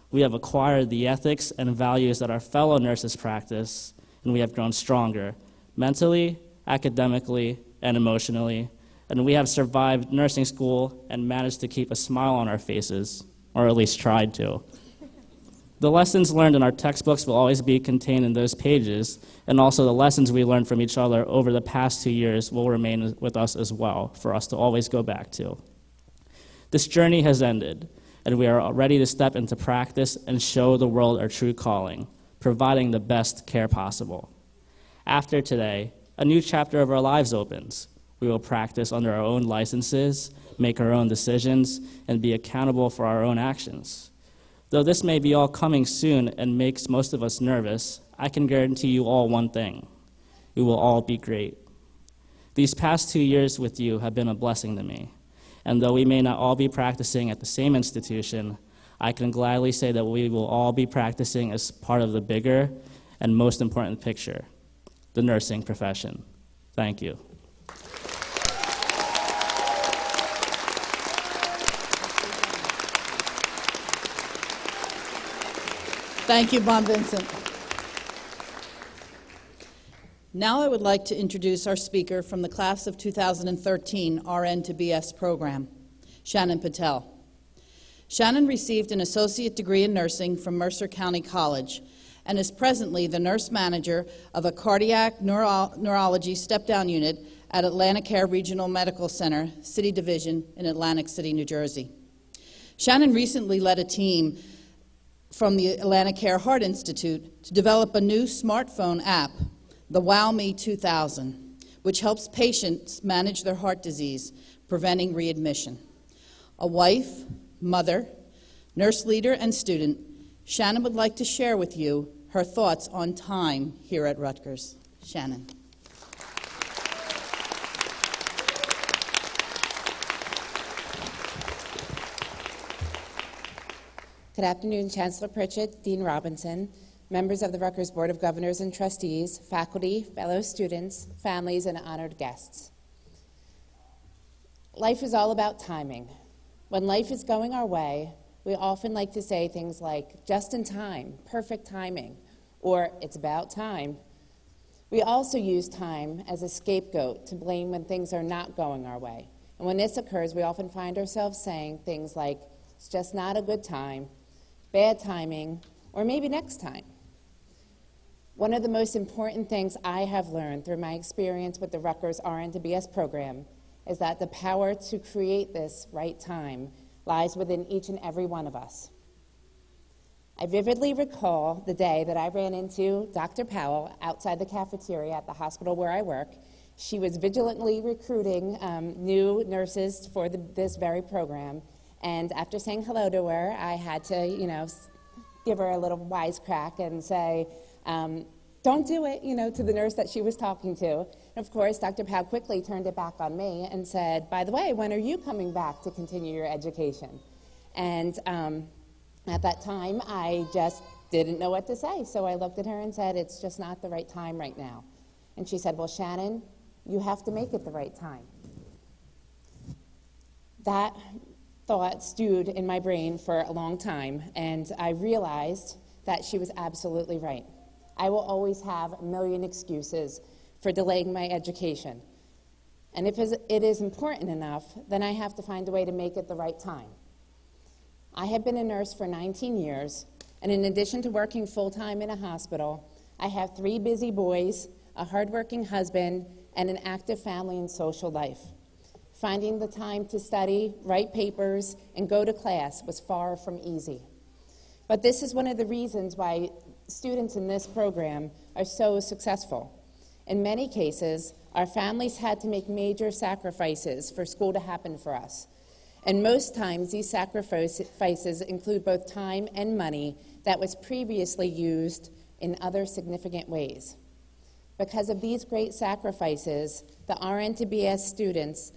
We have acquired the ethics and values that our fellow nurses practice, and we have grown stronger, mentally, academically, and emotionally, and we have survived nursing school and managed to keep a smile on our faces, or at least tried to. The lessons learned in our textbooks will always be contained in those pages, and also the lessons we learned from each other over the past 2 years will remain with us as well, for us to always go back to. This journey has ended, and we are ready to step into practice and show the world our true calling, providing the best care possible. After today, a new chapter of our lives opens. We will practice under our own licenses, make our own decisions, and be accountable for our own actions. Though this may be all coming soon and makes most of us nervous, I can guarantee you all one thing: we will all be great. These past 2 years with you have been a blessing to me, and though we may not all be practicing at the same institution, I can gladly say that we will all be practicing as part of the bigger and most important picture, the nursing profession. Thank you. Thank you, Bon Vincent. Now I would like to introduce our speaker from the class of 2013 RN to BS program, Shannon Patel. Shannon received an associate degree in nursing from Mercer County College and is presently the nurse manager of a cardiac neurology step-down unit at AtlantiCare Regional Medical Center, City Division in Atlantic City, New Jersey. Shannon recently led a team from the AtlantiCare Heart Institute to develop a new smartphone app, the Wow Me 2000, which helps patients manage their heart disease, preventing readmission. A wife, mother, nurse leader, and student, Shannon would like to share with you her thoughts on time here at Rutgers. Shannon. Good afternoon, Chancellor Pritchett, Dean Robinson, members of the Rutgers Board of Governors and Trustees, faculty, fellow students, families, and honored guests. Life is all about timing. When life is going our way, we often like to say things like, just in time, perfect timing, or it's about time. We also use time as a scapegoat to blame when things are not going our way. And when this occurs, we often find ourselves saying things like, it's just not a good time, bad timing, or maybe next time. One of the most important things I have learned through my experience with the Rutgers RN to BS program is that the power to create this right time lies within each and every one of us. I vividly recall the day that I ran into Dr. Powell outside the cafeteria at the hospital where I work. She was vigilantly recruiting new nurses for this very program. And after saying hello to her, I had to, give her a little wisecrack and say, don't do it, to the nurse that she was talking to. And of course, Dr. Powell quickly turned it back on me and said, by the way, when are you coming back to continue your education? And At that time, I just didn't know what to say, so I looked at her and said, "It's just not the right time right now." And she said, "Well, Shannon, you have to make it the right time." That thought stewed in my brain for a long time, and I realized that she was absolutely right. I will always have a million excuses for delaying my education. And if it is important enough, then I have to find a way to make it the right time. I have been a nurse for 19 years, and in addition to working full-time in a hospital, I have 3 busy boys, a hardworking husband, and an active family and social life. Finding the time to study, write papers, and go to class was far from easy. But this is one of the reasons why students in this program are so successful. In many cases, our families had to make major sacrifices for school to happen for us. And most times, these sacrifices include both time and money that was previously used in other significant ways. Because of these great sacrifices, the RN to BS students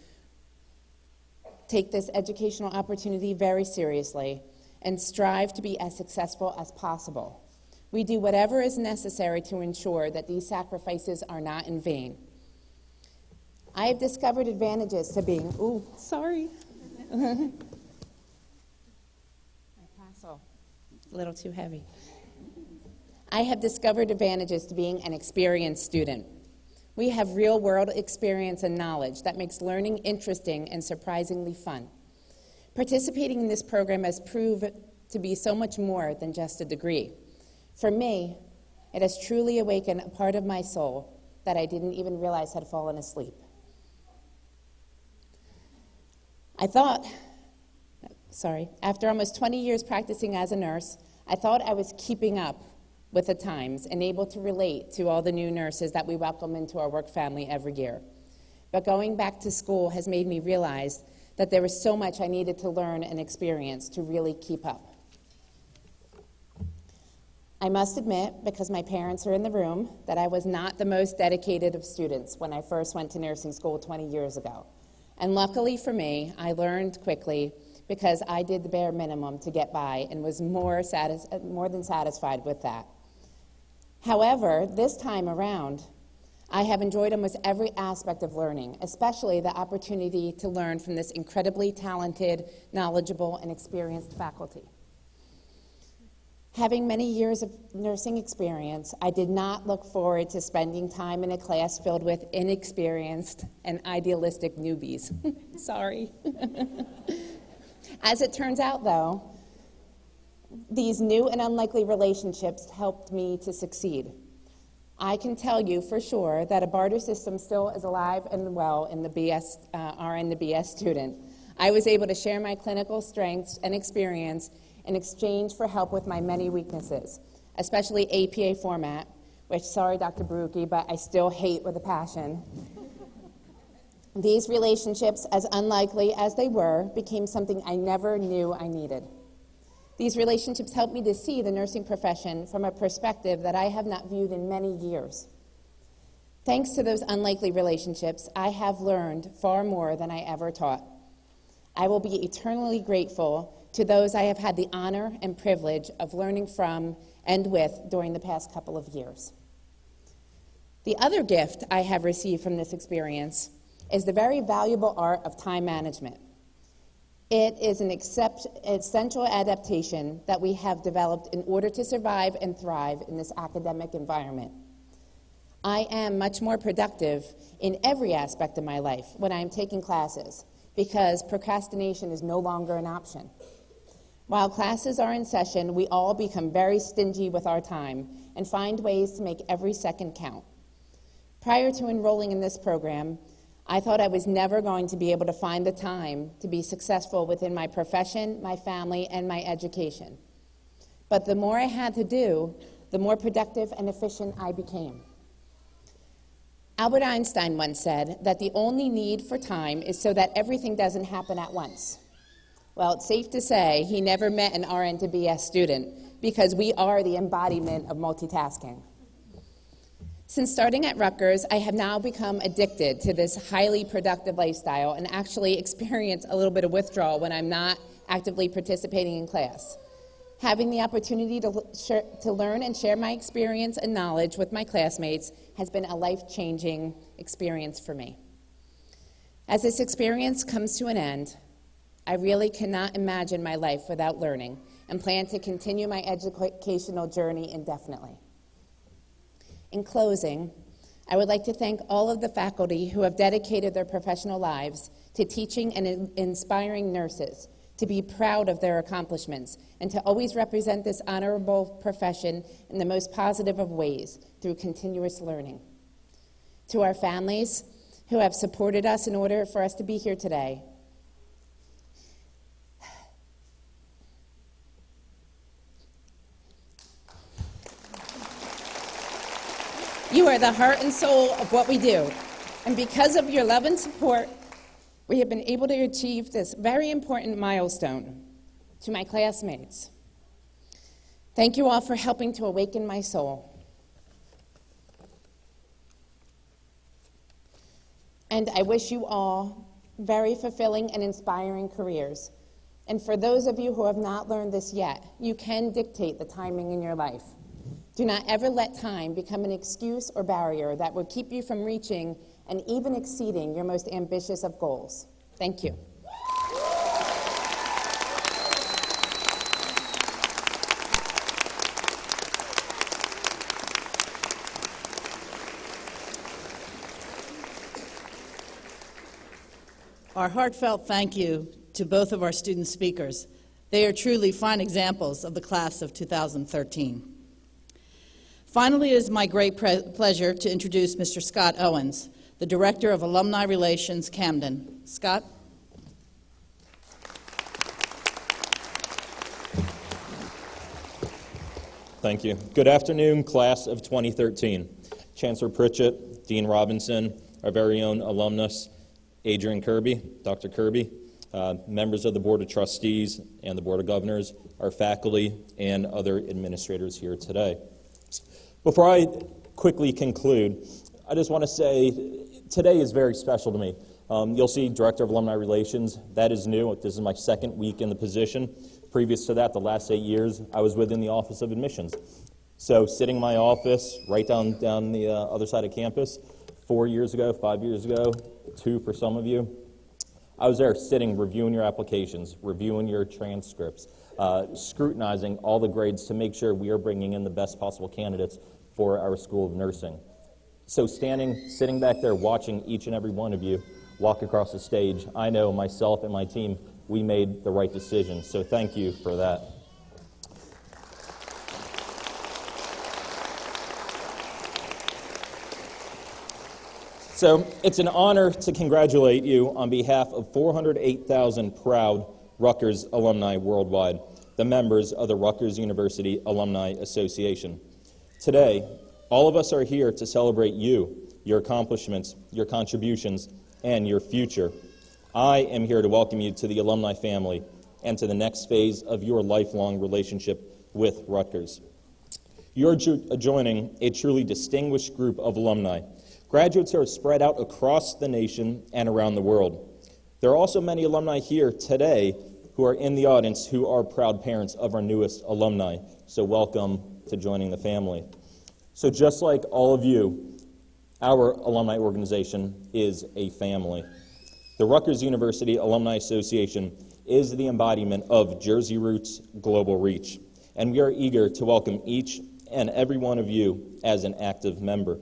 take this educational opportunity very seriously and strive to be as successful as possible. We do whatever is necessary to ensure that these sacrifices are not in vain. I have discovered advantages to being, my parcel, a little too heavy. I have discovered advantages to being an experienced student. We have real-world experience and knowledge that makes learning interesting and surprisingly fun. Participating in this program has proved to be so much more than just a degree. For me, it has truly awakened a part of my soul that I didn't even realize had fallen asleep. After almost 20 years practicing as a nurse, I thought I was keeping up with the times and able to relate to all the new nurses that we welcome into our work family every year. But going back to school has made me realize that there was so much I needed to learn and experience to really keep up. I must admit, because my parents are in the room, that I was not the most dedicated of students when I first went to nursing school 20 years ago. And luckily for me, I learned quickly because I did the bare minimum to get by and was more than satisfied with that. However, this time around, I have enjoyed almost every aspect of learning, especially the opportunity to learn from this incredibly talented, knowledgeable, and experienced faculty. Having many years of nursing experience, I did not look forward to spending time in a class filled with inexperienced and idealistic newbies. Sorry. As it turns out, though, these new and unlikely relationships helped me to succeed. I can tell you for sure that a barter system still is alive and well in the RN to BS student. I was able to share my clinical strengths and experience in exchange for help with my many weaknesses, especially APA format, which, sorry, Dr. Baruki, but I still hate with a passion. These relationships, as unlikely as they were, became something I never knew I needed. These relationships helped me to see the nursing profession from a perspective that I have not viewed in many years. Thanks to those unlikely relationships, I have learned far more than I ever taught. I will be eternally grateful to those I have had the honor and privilege of learning from and with during the past couple of years. The other gift I have received from this experience is the very valuable art of time management. It is an essential adaptation that we have developed in order to survive and thrive in this academic environment. I am much more productive in every aspect of my life when I am taking classes because procrastination is no longer an option. While classes are in session, we all become very stingy with our time and find ways to make every second count. Prior to enrolling in this program, I thought I was never going to be able to find the time to be successful within my profession, my family, and my education. But the more I had to do, the more productive and efficient I became. Albert Einstein once said that the only need for time is so that everything doesn't happen at once. Well, it's safe to say he never met an RN to BS student because we are the embodiment of multitasking. Since starting at Rutgers, I have now become addicted to this highly productive lifestyle and actually experience a little bit of withdrawal when I'm not actively participating in class. Having the opportunity to learn and share my experience and knowledge with my classmates has been a life-changing experience for me. As this experience comes to an end, I really cannot imagine my life without learning and plan to continue my educational journey indefinitely. In closing, I would like to thank all of the faculty who have dedicated their professional lives to teaching and inspiring nurses to be proud of their accomplishments and to always represent this honorable profession in the most positive of ways through continuous learning. To our families who have supported us in order for us to be here today, you are the heart and soul of what we do, and because of your love and support, we have been able to achieve this very important milestone. To my classmates, thank you all for helping to awaken my soul. And I wish you all very fulfilling and inspiring careers. And for those of you who have not learned this yet, you can dictate the timing in your life. Do not ever let time become an excuse or barrier that would keep you from reaching and even exceeding your most ambitious of goals. Thank you. Our heartfelt thank you to both of our student speakers. They are truly fine examples of the class of 2013. Finally, it is my great pleasure to introduce Mr. Scott Owens, the Director of Alumni Relations, Camden. Scott? Thank you. Good afternoon, class of 2013. Chancellor Pritchett, Dean Robinson, our very own alumnus, Adrian Kirby, Dr. Kirby, members of the Board of Trustees and the Board of Governors, our faculty, and other administrators here today. Before I quickly conclude, I just want to say today is very special to me. You'll see Director of Alumni Relations. That is new. This is my second week in the position. Previous to that, the last 8 years, I was within the Office of Admissions. So sitting in my office right down the other side of campus, 4 years ago, 5 years ago, 2 for some of you, I was there sitting, reviewing your applications, reviewing your transcripts, scrutinizing all the grades to make sure we are bringing in the best possible candidates for our School of Nursing. So sitting back there watching each and every one of you walk across the stage, I know myself and my team, we made the right decision. So thank you for that. So it's an honor to congratulate you on behalf of 408,000 proud Rutgers alumni worldwide, the members of the Rutgers University Alumni Association. Today, all of us are here to celebrate you, your accomplishments, your contributions, and your future. I am here to welcome you to the alumni family and to the next phase of your lifelong relationship with Rutgers. You're joining a truly distinguished group of alumni, graduates who are spread out across the nation and around the world. There are also many alumni here today who are in the audience who are proud parents of our newest alumni. So welcome to joining the family. So just like all of you, our alumni organization is a family. The Rutgers University Alumni Association is the embodiment of Jersey Roots Global Reach, and we are eager to welcome each and every one of you as an active member.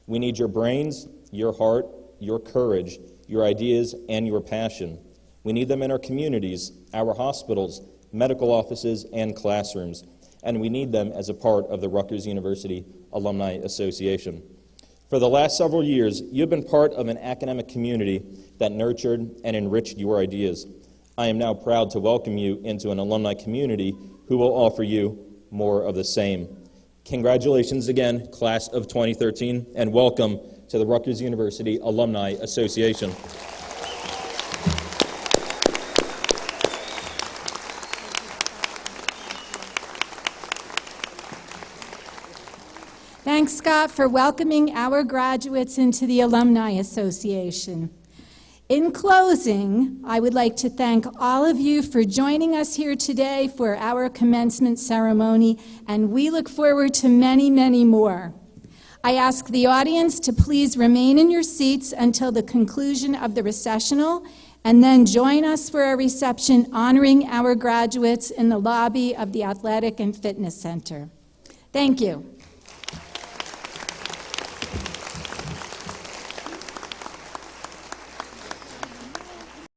We need your brains, your heart, your courage, your ideas, and your passion. We need them in our communities, our hospitals, medical offices, and classrooms, and we need them as a part of the Rutgers University Alumni Association. For the last several years, you've been part of an academic community that nurtured and enriched your ideas. I am now proud to welcome you into an alumni community who will offer you more of the same. Congratulations again, class of 2013, and welcome to the Rutgers University Alumni Association. Thanks, Scott, for welcoming our graduates into the Alumni Association. In closing, I would like to thank all of you for joining us here today for our commencement ceremony, and we look forward to many, many more. I ask the audience to please remain in your seats until the conclusion of the recessional, and then join us for a reception honoring our graduates in the lobby of the Athletic and Fitness Center. Thank you.